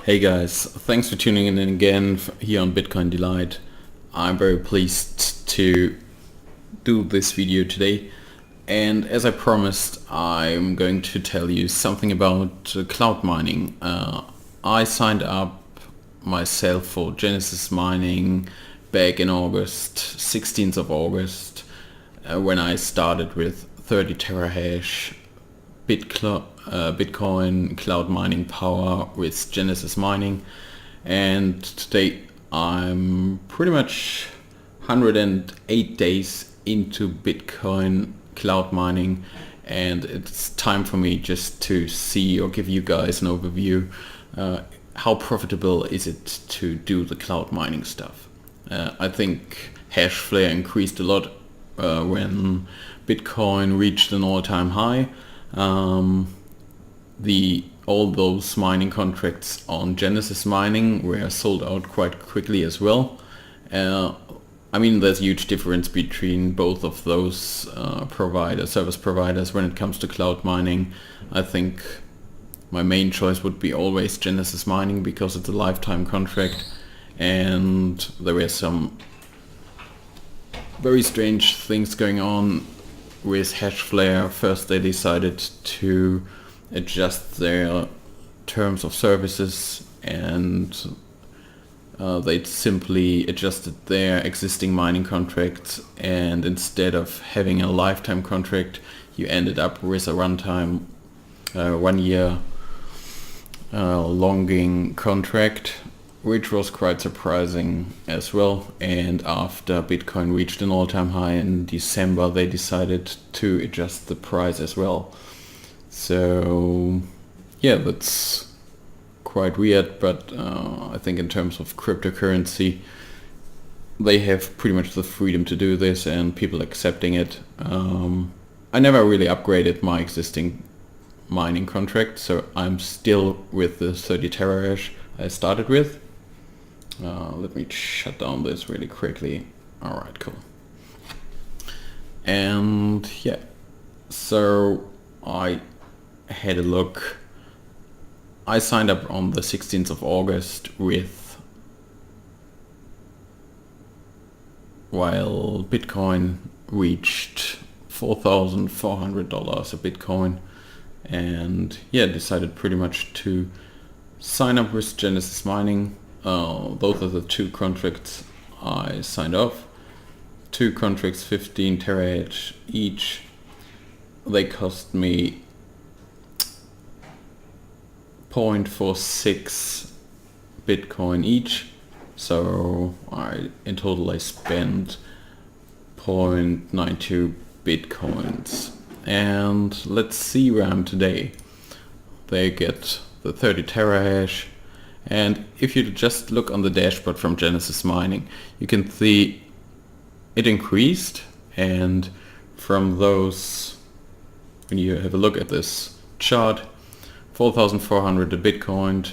Hey guys, thanks for tuning in again here on Bitcoin Delight. I'm very pleased to do this video today, and as I promised, I'm going to tell you something about cloud mining. I signed up myself for Genesis Mining back in August, 16th of August, when I started with 30 terahash Bitcoin cloud mining power with Genesis Mining, and today I'm pretty much 108 days into Bitcoin cloud mining, and it's time for me just to see or give you guys an overview how profitable is it to do the cloud mining stuff. I think Hashflare increased a lot when Bitcoin reached an all-time high. All those mining contracts on Genesis Mining were sold out quite quickly as well. I mean, there's a huge difference between both of those service providers when it comes to cloud mining. I think my main choice would be always Genesis Mining because it's a lifetime contract, and there were some very strange things going on with Hashflare. First they decided to adjust their terms of services, and they simply adjusted their existing mining contracts, and instead of having a lifetime contract you ended up with a runtime 1 year longing contract, which was quite surprising as well. And after Bitcoin reached an all-time high in December, they decided to adjust the price as well. So yeah, that's quite weird, but I think in terms of cryptocurrency they have pretty much the freedom to do this and people accepting it. I never really upgraded my existing mining contract, so I'm still with the 30 terahash I started with. Let me shut down this really quickly. Alright, cool. And yeah, so I had a look. I signed up on the 16th of August while Bitcoin reached $4,400 a Bitcoin, and yeah, decided pretty much to sign up with Genesis Mining. Those are the two contracts I signed off. Two contracts, 15 terahash each. They cost me 0.46 Bitcoin each. So in total I spent 0.92 Bitcoins. And let's see where I'm today. They get the 30 terahash. And if you just look on the dashboard from Genesis Mining, you can see it increased, and from those, when you have a look at this chart, 4,400 a Bitcoin,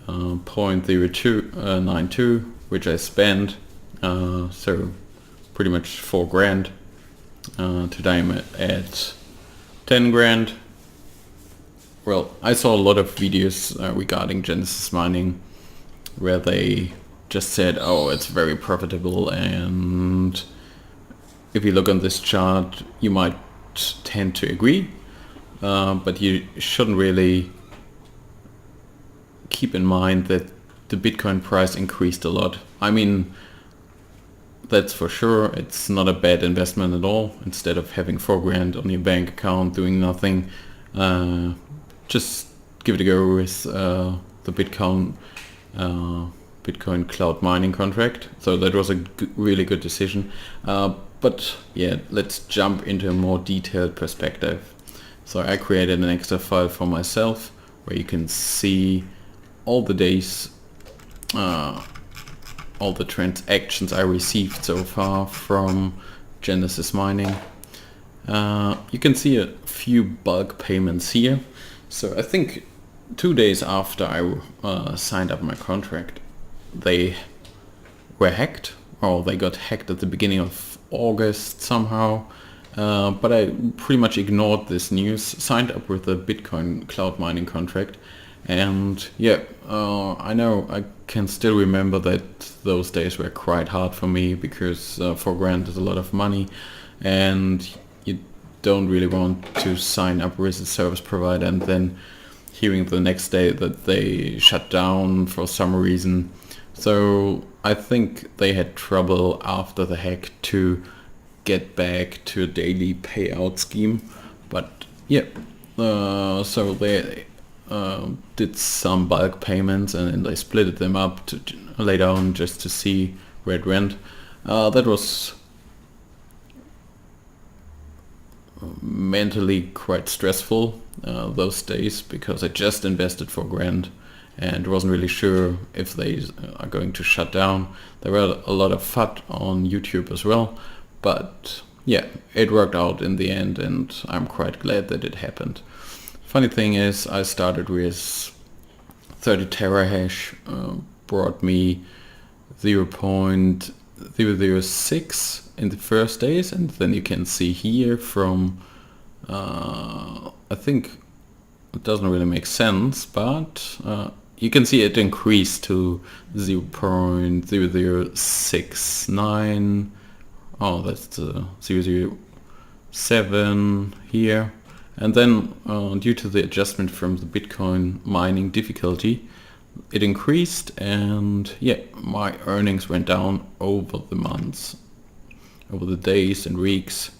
0.0292, which I spent, so pretty much 4 grand. Today I'm at 10 grand. Well, I saw a lot of videos regarding Genesis Mining where they just said, oh, it's very profitable, and if you look on this chart you might tend to agree, but you shouldn't really keep in mind that the Bitcoin price increased a lot. I mean, that's for sure. It's not a bad investment at all. Instead of having 4 grand on your bank account doing nothing, just give it a go with the Bitcoin cloud mining contract. So that was a really good decision. But yeah, let's jump into a more detailed perspective. So I created an Excel file for myself where you can see all the days, all the transactions I received so far from Genesis Mining. You can see a few bulk payments here. So I think 2 days after I signed up my contract, they were hacked, or they got hacked at the beginning of August somehow. But I pretty much ignored this news, signed up with the Bitcoin cloud mining contract, And yeah, I know I can still remember that those days were quite hard for me because 4 grand is a lot of money, and you don't really want to sign up with a service provider and then hearing the next day that they shut down for some reason. So I think they had trouble after the hack to get back to a daily payout scheme. But yeah, so they did some bulk payments and then they split them up to later on just to see where it went. That was mentally quite stressful those days because I just invested 4 grand and wasn't really sure if they are going to shut down. There were a lot of FUD on YouTube as well, but yeah, it worked out in the end and I'm quite glad that it happened. Funny thing is, I started with 30 terahash, brought me 0.006 in the first days, and then you can see here from, I think it doesn't really make sense, but you can see it increased to 0.0069. Oh, that's the 007 here. And then due to the adjustment from the Bitcoin mining difficulty, it increased, and yeah, my earnings went down over the months, over the days and weeks.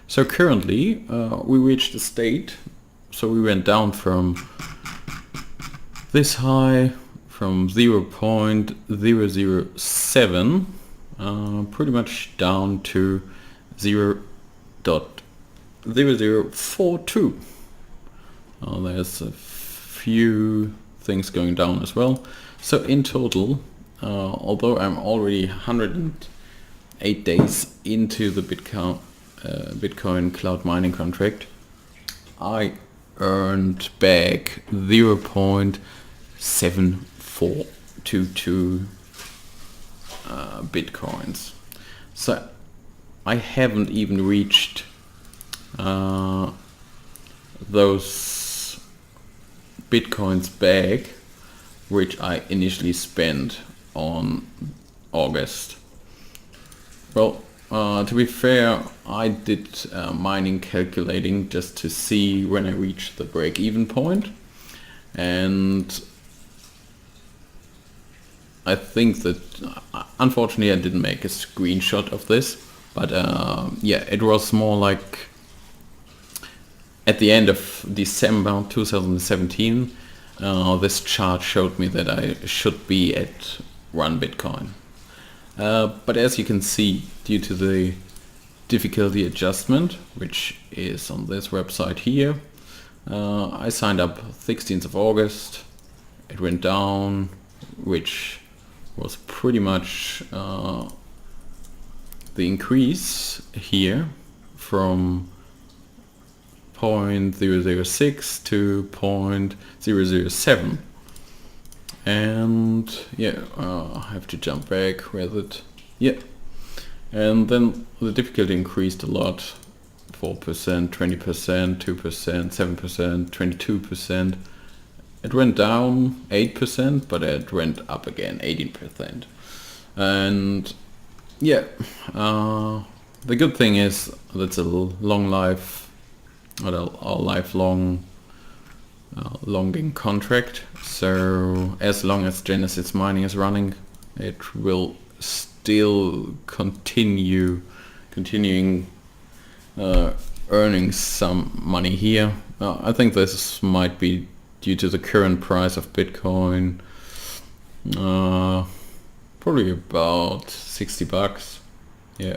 So currently we reached a state, so we went down from this high, from 0.007, pretty much down to 0.0042. There's a few things going down as well. So in total, although I'm already 108 days into the Bitcoin cloud mining contract, I earned back 0.7422 Bitcoins. So I haven't even reached those Bitcoins back which I initially spent on August. Well, to be fair, I did mining calculating just to see when I reach the break-even point, and I think that unfortunately I didn't make a screenshot of this, but yeah, it was more like at the end of December 2017, this chart showed me that I should be at 1 Bitcoin. But as you can see, due to the difficulty adjustment, which is on this website here, I signed up 16th of August. It went down, which was pretty much the increase here from 0.006 to 0.007. And yeah, I have to jump back with it. Yeah, and then the difficulty increased a lot. 4%, 20%, 2%, 7%, 22%. It went down 8%, but it went up again 18%. And yeah, the good thing is that's a long life, or a lifelong longing contract. So as long as Genesis Mining is running, it will still continuing earning some money here. I think this might be due to the current price of Bitcoin, probably about $60. Yeah,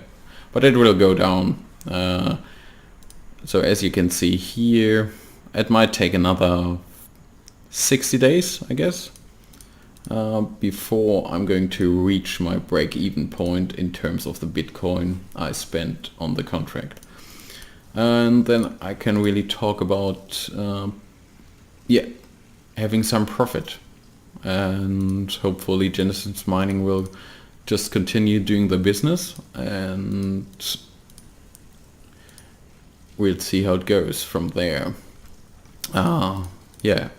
but it will go down. So as you can see here, it might take another 60 days, I guess, before I'm going to reach my break-even point in terms of the Bitcoin I spent on the contract. And then I can really talk about yeah, having some profit, and hopefully Genesis Mining will just continue doing the business, and we'll see how it goes from there. Yeah,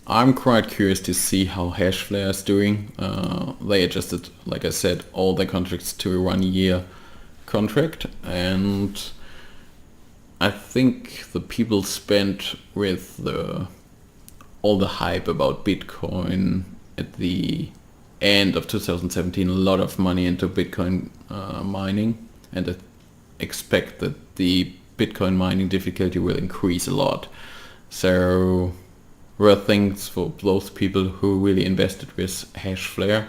I'm quite curious to see how Hashflare is doing. They adjusted, like I said, all their contracts to a 1 year contract, and I think the people spent with all the hype about Bitcoin at the end of 2017 a lot of money into Bitcoin mining, and I expect that the Bitcoin mining difficulty will increase a lot. So worth things for those people who really invested with Hashflare,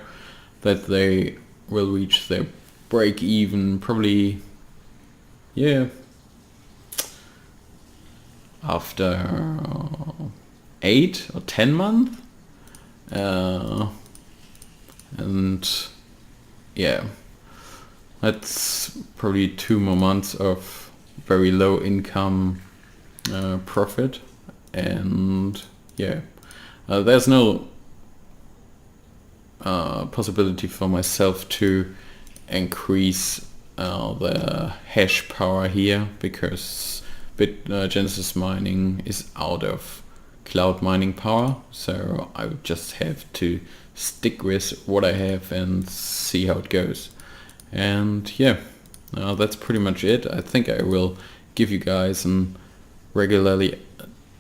that they will reach their break even probably, yeah, after 8 or 10 months. And yeah, that's probably 2 more months of very low income profit. And yeah, there's no possibility for myself to increase the hash power here, because Genesis mining is out of cloud mining power, so I would just have to stick with what I have and see how it goes. And yeah, that's pretty much it. I think I will give you guys an regularly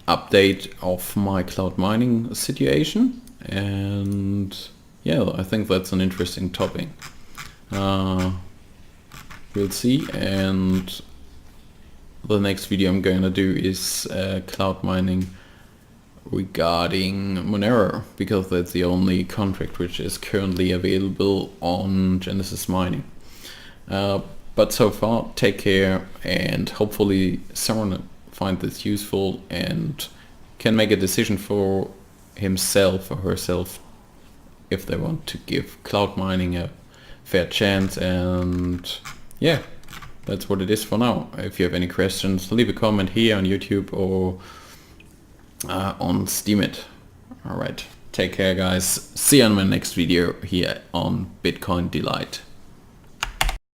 update of my cloud mining situation, and yeah, I think that's an interesting topic. We'll see. And the next video I'm going to do is cloud mining regarding Monero, because that's the only contract which is currently available on Genesis Mining. But so far, take care, and hopefully someone find this useful and can make a decision for himself or herself if they want to give cloud mining a fair chance. And yeah, that's what it is for now. If you have any questions, leave a comment here on YouTube or on Steemit. Alright, take care guys. See you on my next video here on Bitcoin Delight.